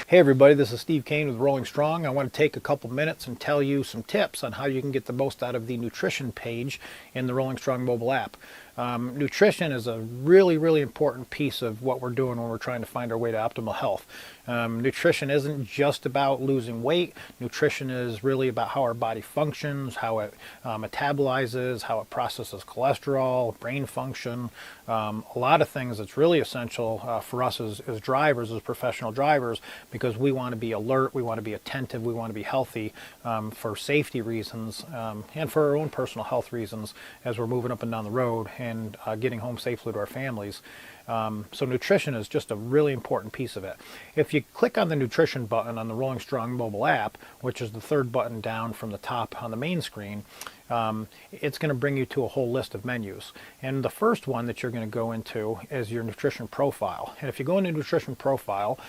Hey everybody, this is Steve Kane with Rolling Strong. I want to take a couple minutes and tell you some tips on how you can get the most out of the nutrition page in the Rolling Strong mobile app. Nutrition is a really important piece of what we're doing when we're trying to find our way to optimal health. Nutrition isn't just about losing weight. Nutrition is really about how our body functions, how it metabolizes, how it processes cholesterol, brain function, a lot of things that's really essential for us as drivers, as professional drivers, because we want to be alert, we want to be attentive, we want to be healthy for safety reasons and for our own personal health reasons as we're moving up and down the road and getting home safely to our families. So nutrition is just a really important piece of it. If you click on the nutrition button on the Rolling Strong mobile app, which is the third button down from the top on the main screen, it's going to bring you to a whole list of menus. And the first one that you're going to go into is your nutrition profile. And if you go into nutrition profile,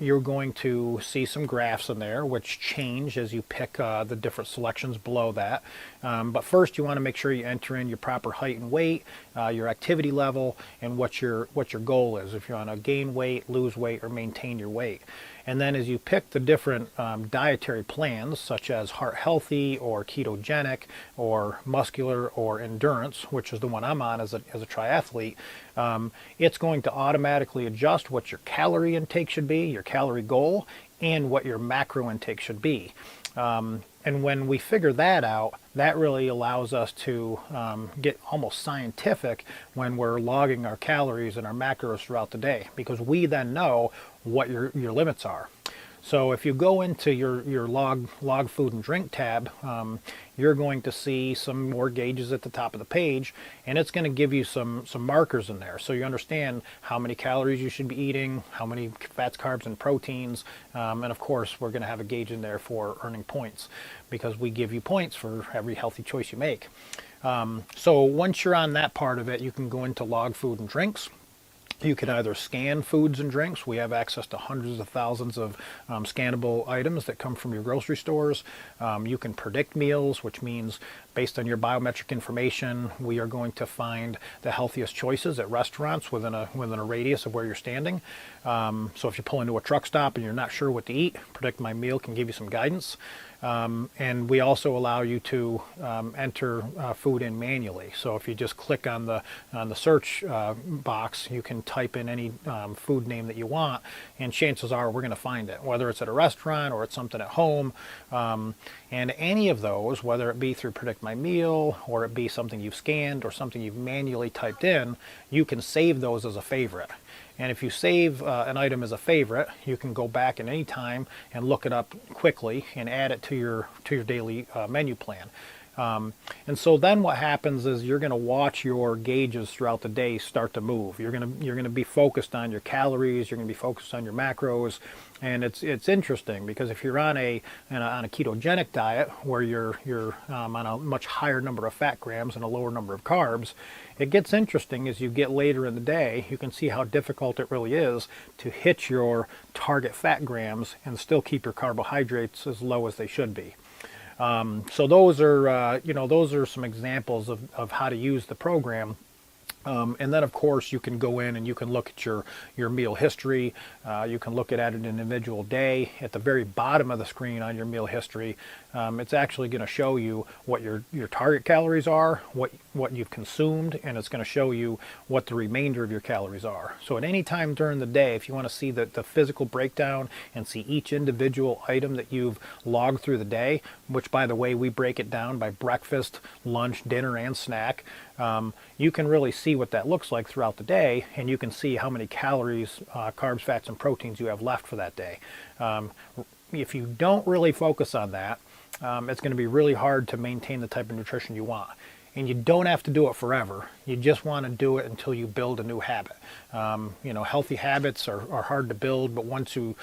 you're going to see some graphs in there which change as you pick the different selections below that. But first you want to make sure you enter in your proper height and weight, your activity level, and what your goal is. If you want to gain weight, lose weight, or maintain your weight. And then as you pick the different dietary plans, such as heart healthy or ketogenic or muscular or endurance, which is the one I'm on as a triathlete, it's going to automatically adjust what your calorie intake should be, your calorie goal, and what your macro intake should be. And when we figure that out, that really allows us to get almost scientific when we're logging our calories and our macros throughout the day, because we then know what your limits are. So if you go into your log food and drink tab, you're going to see some more gauges at the top of the page, and it's going to give you some markers in there, so you understand how many calories you should be eating, how many fats, carbs, and proteins, and of course we're going to have a gauge in there for earning points, because we give you points for every healthy choice you make. So once you're on that part of it, you can go into log food and drinks. You can either scan foods and drinks. We have access to hundreds of thousands of scannable items that come from your grocery stores. You can predict meals, which means based on your biometric information, we are going to find the healthiest choices at restaurants within a radius of where you're standing. So if you pull into a truck stop and you're not sure what to eat, Predict My Meal can give you some guidance. And we also allow you to enter food in manually. So if you just click on the search box, you can type in any food name that you want, and chances are we're going to find it, whether it's at a restaurant or it's something at home. And any of those, whether it be through Predict My Meal or it be something you've scanned or something you've manually typed in, you can save those as a favorite. And if you save an item as a favorite, you can go back at any time and look it up quickly and add it to your daily menu plan. And so then what happens is you're going to watch your gauges throughout the day start to move. You're going to be focused on your calories. You're going to be focused on your macros. And it's interesting because if you're on a ketogenic diet where you're on a much higher number of fat grams and a lower number of carbs, it gets interesting as you get later in the day. You can see how difficult it really is to hit your target fat grams and still keep your carbohydrates as low as they should be. So those are some examples of how to use the program. And then, of course, you can go in and you can look at your meal history. You can look at an individual day. At the very bottom of the screen on your meal history, it's actually going to show you what your target calories are, what you've consumed, and it's going to show you what the remainder of your calories are. So at any time during the day, if you want to see the physical breakdown and see each individual item that you've logged through the day, which, by the way, we break it down by breakfast, lunch, dinner, and snack, you can really see what that looks like throughout the day, and you can see how many calories, carbs, fats, and proteins you have left for that day. If you don't really focus on that, it's going to be really hard to maintain the type of nutrition you want. And you don't have to do it forever. You just want to do it until you build a new habit. Healthy habits are hard to build, but once you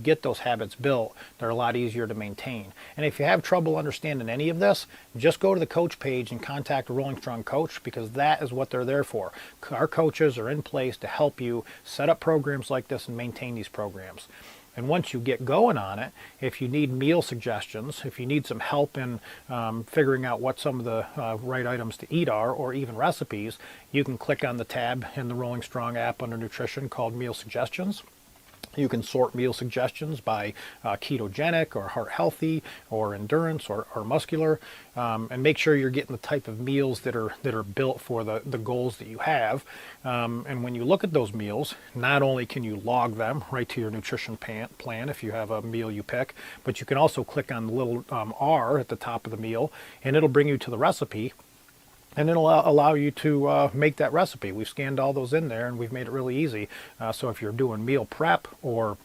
get those habits built, they're a lot easier to maintain. And if you have trouble understanding any of this, just go to the coach page and contact a Rolling Strong coach, because that is what they're there for. Our coaches are in place to help you set up programs like this and maintain these programs. And once you get going on it, if you need meal suggestions, if you need some help in figuring out what some of the right items to eat are, or even recipes, you can click on the tab in the Rolling Strong app under Nutrition called Meal Suggestions. You can sort meal suggestions by ketogenic or heart healthy or endurance or muscular, and make sure you're getting the type of meals that are built for the goals that you have. And when you look at those meals, not only can you log them right to your nutrition plan if you have a meal you pick, but you can also click on the little R at the top of the meal, and it'll bring you to the recipe. And it'll allow you to make that recipe. We've scanned all those in there and we've made it really easy. So if you're doing meal prep or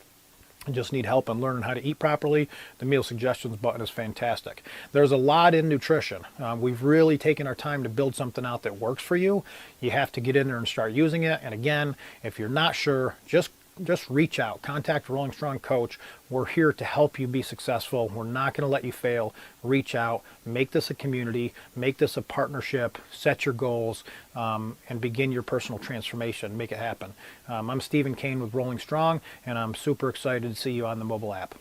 just need help in learning how to eat properly, the meal suggestions button is fantastic. There's a lot in nutrition. We've really taken our time to build something out that works for you. You have to get in there and start using it. And again, if you're not sure, just reach out, contact a Rolling Strong coach. We're here to help you be successful. We're not going to let you fail. Reach out, make this a community, make this a partnership, set your goals, and begin your personal transformation. Make it happen. I'm Stephen Kane with Rolling Strong, and I'm super excited to see you on the mobile app.